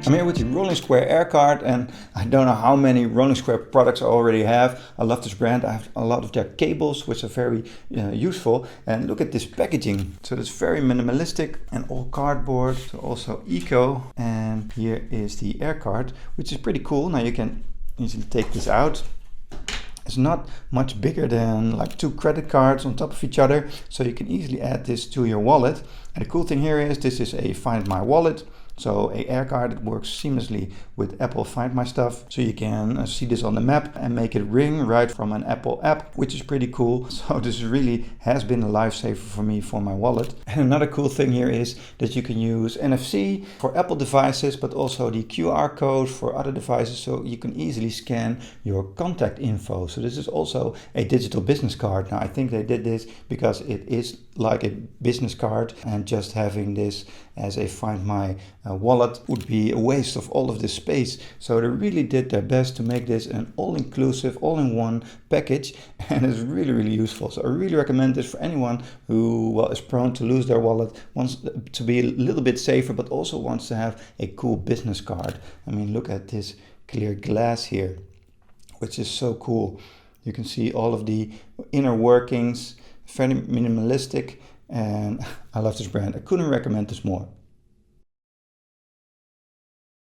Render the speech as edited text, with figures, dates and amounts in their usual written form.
I'm here with the Rolling Square Aircard, and I don't know how many Rolling Square products I already have. I love this brand. I have a lot of their cables, which are very useful. And look at this packaging. So it's very minimalistic and all cardboard, so also eco. And here is the Aircard, which is pretty cool. Now you can easily take this out. It's not much bigger than like 2 credit cards on top of each other, so you can easily add this to your wallet. And the cool thing here is this is a Find My Wallet. So a Aircard that works seamlessly with Apple Find My Stuff. So you can see this on the map and make it ring right from an Apple app, which is pretty cool. So this really has been a lifesaver for me for my wallet. And another cool thing here is that you can use NFC for Apple devices, but also the QR code for other devices. So you can easily scan your contact info. So this is also a digital business card. Now I think they did this because it is like a business card, and just having this as a Find My wallet would be a waste of all of this space. So they really did their best to make this an all-inclusive, all-in-one package, and it's really, really useful. So I really recommend this for anyone who is prone to lose their wallet, wants to be a little bit safer, but also wants to have a cool business card. I mean, look at this clear glass here, which is so cool. You can see all of the inner workings, very minimalistic, and I love this brand. I couldn't recommend this more.